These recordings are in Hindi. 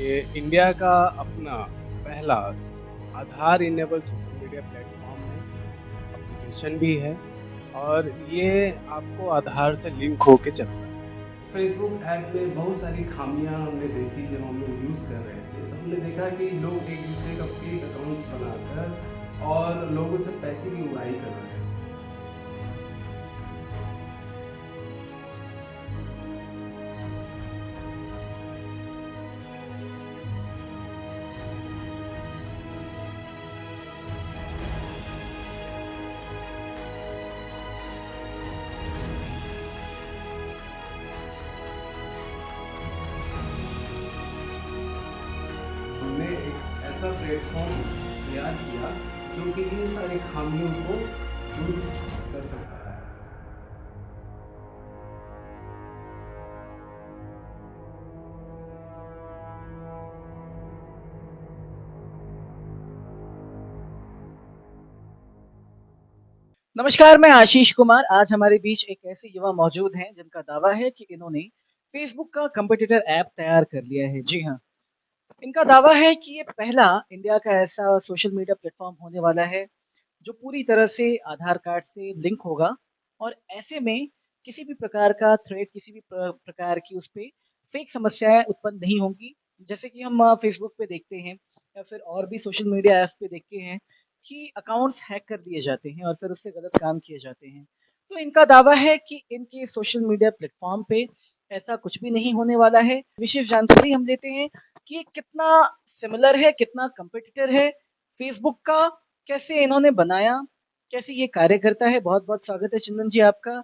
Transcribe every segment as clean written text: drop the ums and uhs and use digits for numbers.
ये इंडिया का अपना पहला आधार इनेबल सोशल मीडिया प्लेटफॉर्म है, एप्लीकेशन भी है और ये आपको आधार से लिंक होके चलता है। फेसबुक ऐप में बहुत सारी खामियां हमने देखी जब हम लोग यूज़ कर रहे थे, तो हमने देखा कि लोग एक दूसरे का फेक अकाउंट्स बनाकर और लोगों से पैसे की उड़ाई कर रहे हैं। हमने एक ऐसा प्लेटफॉर्म तैयार किया जो कि इन सारी खामियों को दूर कर सकता है। नमस्कार, मैं आशीष कुमार। आज हमारे बीच एक ऐसे युवा मौजूद हैं जिनका दावा है कि इन्होंने फेसबुक का कॉम्पिटिटर ऐप तैयार कर लिया है। जी हाँ, इनका दावा है कि ये पहला इंडिया का ऐसा सोशल मीडिया प्लेटफ़ॉर्म होने वाला है, जो पूरी तरह से आधार कार्ड से लिंक होगा और ऐसे में किसी भी प्रकार का थ्रेड, किसी भी प्रकार की उसपे फ़ेक समस्याएँ उत्पन्न नहीं होंगी। जैसे कि हम फेसबुक पे देखते हैं या फिर और भी सोशल मीडिया ऐप्स पे देखते हैं कि अकाउंट्स हैक कर दिए जाते हैं और फिर उससे गलत काम किए जाते हैं। तो इनका दावा है कि इनके सोशल मीडिया प्लेटफ़ॉर्म पे ऐसा कुछ भी नहीं होने वाला है। विशेष जानकारी हम देते हैं कि ये कितना सिमिलर है, कितना कॉम्पिटिटर है फेसबुक का, कैसे इन्होंने बनाया, कैसे ये कार्य करता है। बहुत-बहुत स्वागत है चंदन जी आपका।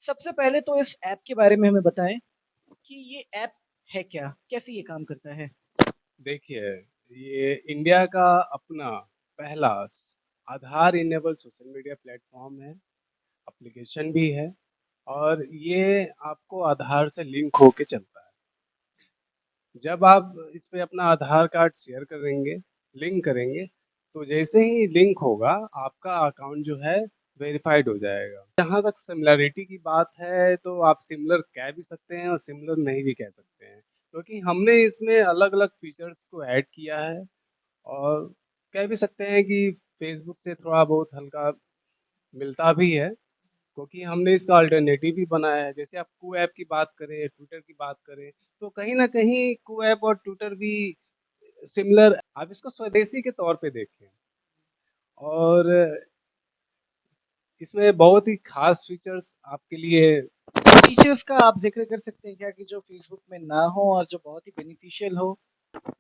सबसे पहले तो इस ऐप के बारे में हमें बताएँ कि ये ऐप है क्या? कैसे ये काम करता है? देखिए, ये इंडिया का अपना पहला आधार इनेबल सोशल मीडिया प्लेटफॉर्म है, एप्लीकेशन भी है और ये आपको आधार से लिंक होके चलता है। जब आप इस पे अपना आधार कार्ड शेयर करेंगे, लिंक करेंगे, तो जैसे ही लिंक होगा, आपका अकाउंट जो है वेरिफाइड हो जाएगा। जहाँ तक सिमिलैरिटी की बात है, तो आप सिमिलर कह भी सकते हैं और सिमिलर नहीं भी कह सकते हैं, क्योंकि हमने इसमें अलग-अलग फीचर्स को ऐड किया है और कह भी सकते हैं कि फेसबुक से थोड़ा बहुत हल्का मिलता भी है। क्योंकि हमने इसका अल्टरनेटिव भी बनाया है। जैसे आप कू ऐप की बात करें, ट्विटर की बात करें, तो कहीं न कहीं कू ऐप और ट्विटर भी सिमिलर आप इसको स्वदेशी के तौर पे देखें और इसमें बहुत ही ख़ास फीचर्स आपके लिए फीचर्स का आप ज़िक्र कर सकते हैं क्या कि जो फेसबुक में ना हो और जो बहुत ही बेनिफिशियल हो?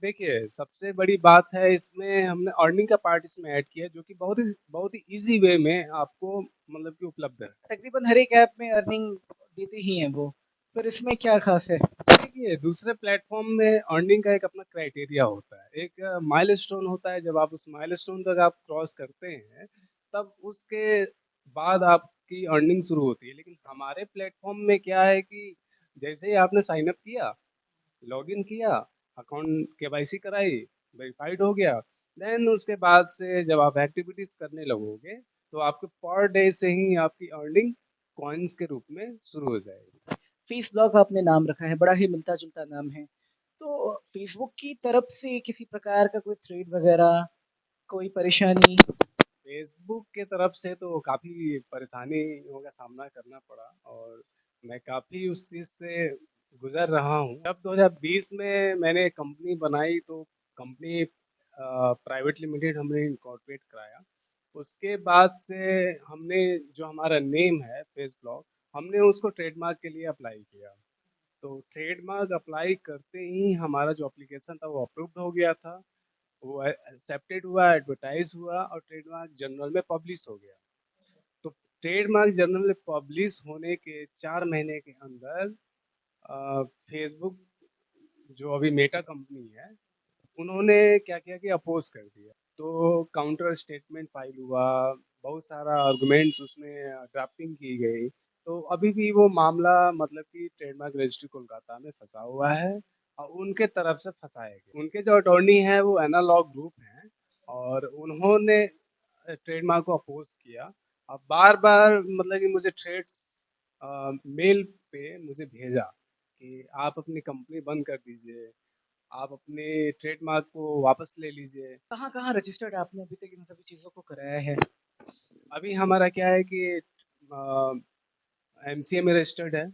देखिए, सबसे बड़ी बात है इसमें हमने अर्निंग का पार्ट इसमें ऐड किया है, जो कि बहुत ही ईज़ी वे में आपको मतलब कि उपलब्ध है। तकरीबन हर एक ऐप में अर्निंग देते ही हैं वो, फिर इसमें क्या ख़ास है? देखिए, दूसरे प्लेटफ़ॉर्म में अर्निंग का एक अपना क्राइटेरिया होता है। एक माइलस्टोन होता है, जब आप उस माइलस्टोन तक आप क्रॉस करते हैं, तब उसके बाद आपकी अर्निंग शुरू होती है। लेकिन हमारे प्लेटफ़ॉर्म में क्या है कि जैसे ही आपने साइन अप किया, लॉगिन किया, अकाउंट केवाईसी कराई, वेरिफाइड हो गया, देन उसके बाद से जब आप एक्टिविटीज़ करने लगोगे, तो आपके पर डे से ही आपकी अर्निंग कॉइन्स के रूप में शुरू हो जाएगी। फीस ब्लॉक आपने नाम रखा है, बड़ा ही मिलता-जुलता नाम है। तो फेसबुक की तरफ से किसी प्रकार का कोई थ्रेड वगैरह, कोई परेशानी? फेसबुक के तरफ से तो काफ़ी परेशानियों का सामना करना पड़ा और मैं काफ़ी उस चीज़ से गुज़र रहा हूँ। जब 2020 में मैंने कंपनी बनाई तो कंपनी प्राइवेट लिमिटेड हमने इनकॉर्पोरेट कराया। उसके बाद से हमने जो हमारा नेम है फेस ब्लॉग, हमने उसको ट्रेडमार्क के लिए अप्लाई किया। तो ट्रेडमार्क अप्लाई करते ही हमारा जो एप्लीकेशन था वो अप्रूव्ड हो गया था। वो एक्सेप्टेड हुआ, एडवर्टाइज़ हुआ और ट्रेडमार्क जर्नल में पब्लिश हो गया। तो ट्रेडमार्क जर्नल में पब्लिश होने के 4 महीने के अंदर फेसबुक जो अभी मेटा कंपनी है, उन्होंने क्या किया कि अपोज़ कर दिया। तो काउंटर स्टेटमेंट फाइल हुआ, बहुत सारा आर्गुमेंट्स उसमें ड्राफ्टिंग की गई। तो अभी भी वो मामला मतलब कि ट्रेडमार्क रजिस्ट्री कोलकाता में फँसा हुआ है और उनके तरफ से फँसाया गया। उनके जो अटॉर्नी हैं वो एनालॉग ग्रुप हैं और उन्होंने ट्रेडमार्क को अपोज़ किया। अब बार-बार मतलब कि मुझे थ्रेट्स मेल पे मुझे भेजा कि आप अपनी कंपनी बंद कर दीजिए। आप अपने ट्रेडमार्क को वापस ले लीजिए। कहाँ-कहाँ रजिस्टर्ड आपने अभी तक इन सभी चीज़ों को कराया है? अभी हमारा क्या है कि एमसीए में रजिस्टर्ड है,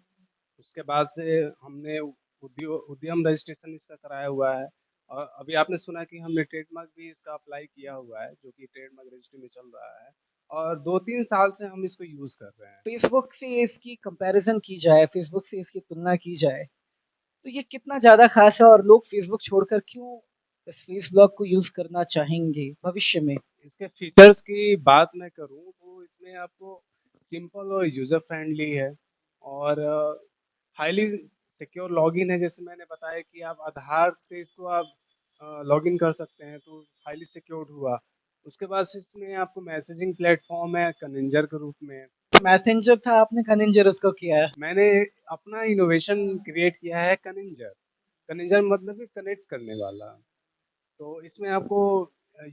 उसके बाद से हमने उद्यम रजिस्ट्रेशन इसका कराया हुआ है और अभी आपने सुना कि हमने ट्रेडमार्क भी इसका अप्लाई किया हुआ है, जो कि ट्रेडमार्क रजिस्ट्री में चल रहा है और 2-3 साल से हम इसको यूज़ कर रहे हैं। फेसबुक से इसकी कंपैरिज़न की जाए, फेसबुक से इसकी तुलना की जाए, तो ये कितना ज़्यादा ख़ास है और लोग फेसबुक छोड़कर क्यों इस फेस ब्लॉग को यूज़ करना चाहेंगे भविष्य में? इसके फीचर्स की बात मैं करूँ तो इसमें आपको सिंपल और यूज़र फ्रेंडली है और हाईली सिक्योर लॉगिन है। जैसे मैंने बताया कि आप आधार से इसको आप लॉगिन कर सकते हैं, तो हाईली सिक्योर्ड हुआ। उसके बाद से इसमें आपको मैसेजिंग प्लेटफ़ॉर्म है कनिंजर के रूप में। मैसेंजर था, आपने कनिंजर उसको किया है। मैंने अपना इनोवेशन क्रिएट किया है कनिंजर। कनिंजर मतलब कि कनेक्ट करने वाला। तो इसमें आपको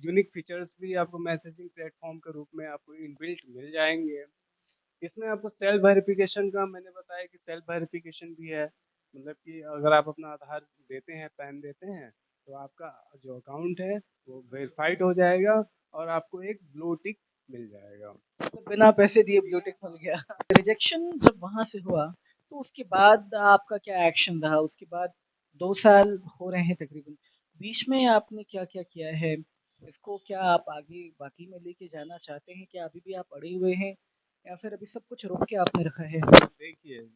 यूनिक फीचर्स भी आपको मैसेजिंग प्लेटफ़ॉर्म के रूप में आपको इनबिल्ट मिल जाएँगे। इसमें आपको सेल्फ वेरिफ़िकेशन का मैंने बताया कि सेल्फ वेरिफ़िकेशन भी है। मतलब कि अगर आप अपना आधार देते हैं, पैन देते हैं, तो आपका जो अकाउंट है वो वेरिफ़ाइड हो जाएगा और आपको एक ब्लू टिक मिल जाएगा। तो बिना पैसे दिए ब्लू टिक मिल गया। रिजेक्शन जब वहाँ से हुआ, तो उसके बाद आपका क्या एक्शन रहा? उसके बाद 2 साल हो रहे हैं तकरीबन। बीच में आपने क्या-क्या किया है? इसको क्या आप आगे बाकी में लेके जाना चाहते हैं? क्या अभी भी आप अड़े हुए हैं या फिर अभी सब कुछ रोक के आपने रखा है? देखिए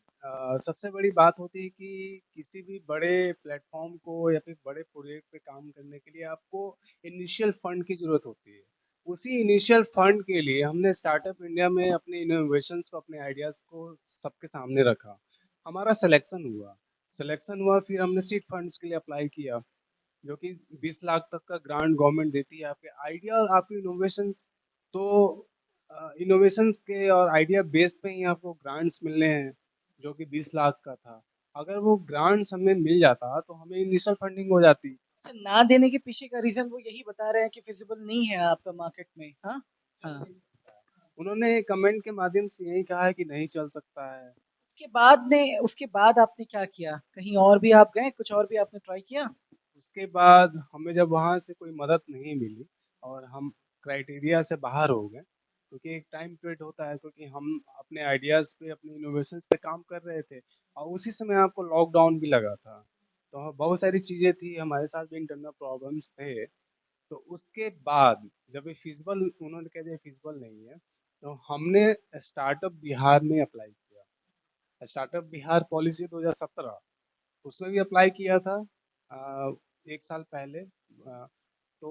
सबसे बड़ी बात होती है कि किसी भी बड़े प्लेटफ़ॉर्म को या फिर बड़े प्रोजेक्ट पे काम करने के लिए आपको इनिशियल फंड की ज़रूरत होती है। उसी इनिशियल फंड के लिए हमने स्टार्टअप इंडिया में अपने इनोवेशंस को, अपने आइडियाज़ को सबके सामने रखा। हमारा सिलेक्शन हुआ फिर हमने सीड फंड्स के लिए अप्लाई किया, जो कि 20 लाख तक का ग्रांट गवर्नमेंट देती है आपके आइडिया और आपके इनोवेशंस। तो इनोवेशंस के और आइडिया बेस पे ही आपको ग्रांट्स मिलने हैं, जो कि 20 लाख का था। अगर वो ग्रांट्स हमें मिल जाता तो हमें इनिशियल फंडिंग हो जाती। अच्छा, ना देने के पीछे का रीज़न वो यही बता रहे हैं कि फिज़िबल नहीं है आपका मार्केट में, हाँ? हाँ। उन्होंने कमेंट के माध्यम से यही कहा है कि नहीं चल सकता है। उसके बाद आपने क्या किया? कहीं और भी आप गए? कुछ और भी आपने ट्राई किया? उसके बाद हमें जब वहाँ से कोई मदद नहीं मिली और हम क्राइटेरिया से बाहर हो गए, क्योंकि एक टाइम पीरियड होता है, क्योंकि हम अपने आइडियाज़ पे, अपने इनोवेशंस पे काम कर रहे थे और उसी समय आपको लॉकडाउन भी लगा था। तो बहुत सारी चीज़ें थी, हमारे साथ भी इंटरनल प्रॉब्लम्स थे। तो उसके बाद जब ये फिजिबल उन्होंने कह दिया फिजिबल नहीं है, तो हमने स्टार्टअप बिहार में अप्लाई किया। स्टार्टअप बिहार पॉलिसी 2017 उसमें भी अप्लाई किया था 1 साल पहले। तो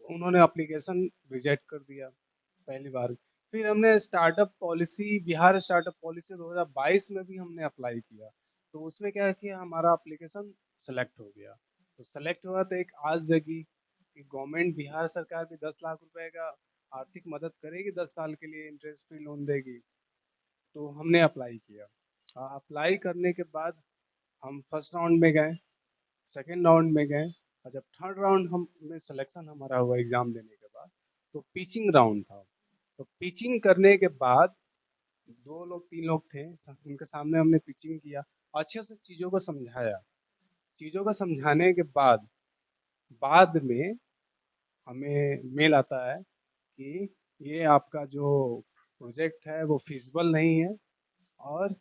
उन्होंने एप्लीकेशन रिजेक्ट कर दिया पहली बार। फिर हमने startup policy Bihar startup policy 2022 में भी हमने अप्लाई किया। तो उसमें क्या है कि हमारा एप्लीकेशन सेलेक्ट हो गया। तो सेलेक्ट हुआ तो एक आस जगी कि गवर्नमेंट बिहार सरकार भी 10 लाख रुपए का आर्थिक मदद करेगी, 10 साल के लिए इंटरेस्ट फ्री लोन देगी। तो हमने अप्लाई किया। अप्लाई करने के बाद हम फर्स्ट राउंड में गए, सेकंड राउंड में गए और जब थर्ड राउंड हम में सिलेक्शन हमारा हुआ एग्ज़ाम देने के बाद, तो पिचिंग राउंड था। तो पिचिंग करने के बाद 2 लोग 3 लोग थे, उनके सामने हमने पिचिंग किया, अच्छे से चीज़ों को समझाया। चीज़ों को समझाने के बाद में हमें मेल आता है कि ये आपका जो प्रोजेक्ट है वो फिजिबल नहीं है और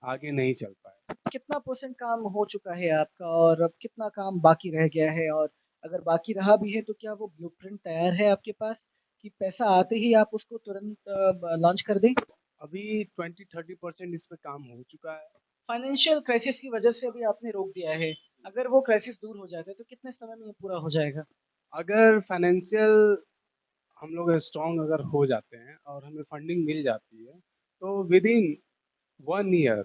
आगे नहीं चल पाएगा। कितना परसेंट काम हो चुका है आपका और अब कितना काम बाकी रह गया है? और अगर बाकी रहा भी है तो क्या वो ब्लूप्रिंट तैयार है आपके पास कि पैसा आते ही आप उसको तुरंत लॉन्च कर दें? अभी 20-30% इस पे काम हो चुका है। फाइनेंशियल क्राइसिस की वजह से अभी आपने रोक दिया है। अगर वो क्राइसिस दूर हो जाता है तो कितने समय में ये पूरा हो जाएगा? अगर फाइनेंशियल हम लोग स्ट्रॉन्ग अगर हो जाते हैं और हमें फंडिंग मिल जाती है, तो विदिन 1 ईयर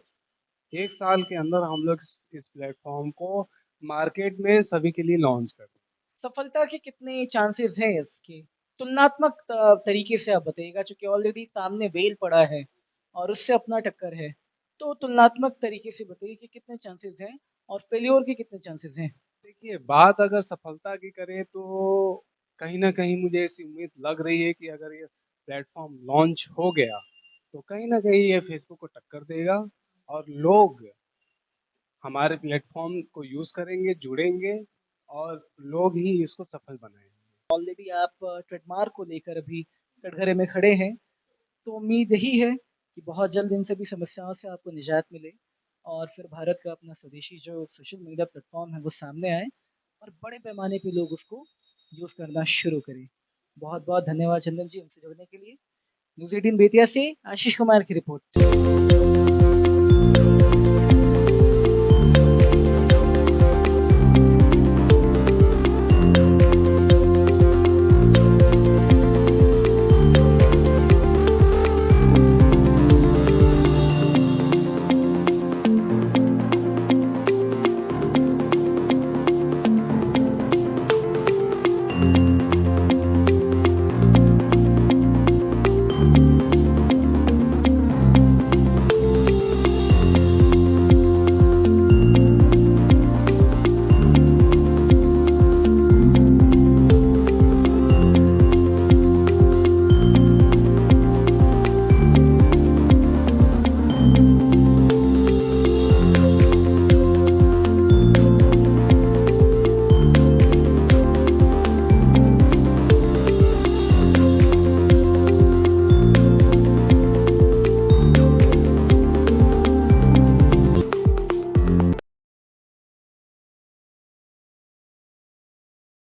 1 साल के अंदर हम लोग इस प्लेटफ़ॉर्म को मार्केट में सभी के लिए लॉन्च कर दें। सफलता के कितने चांसेस हैं इसके? तुलनात्मक तरीके से आप बताइएगा चूँकि ऑलरेडी सामने वेल पड़ा है और उससे अपना टक्कर है। तो तुलनात्मक तरीके से बताइए कि कितने चांसेस हैं और फेल्योर के कितने चांसेस हैं? देखिए, बात अगर सफलता की करें तो कहीं न कहीं मुझे ऐसी उम्मीद लग रही है कि अगर ये प्लेटफ़ॉर्म लॉन्च हो गया, तो कहीं न कहीं ये फ़ेसबुक को टक्कर देगा और लोग हमारे प्लेटफ़ॉर्म को यूज़ करेंगे, जुड़ेंगे और लोग ही इसको सफल बनाएँ। ऑलरेडी आप ट्रेडमार्क को लेकर अभी कटघरे में खड़े हैं, तो उम्मीद यही है कि बहुत जल्द इन सभी समस्याओं से आपको निजात मिले और फिर भारत का अपना स्वदेशी जो सोशल मीडिया प्लेटफ़ॉर्म है, वो सामने आए और बड़े पैमाने पे लोग उसको यूज़ करना शुरू करें। बहुत-बहुत धन्यवाद चंदन जी हमसे जुड़ने के लिए। न्यूज़ 18 बेतिया से आशीष कुमार की रिपोर्ट।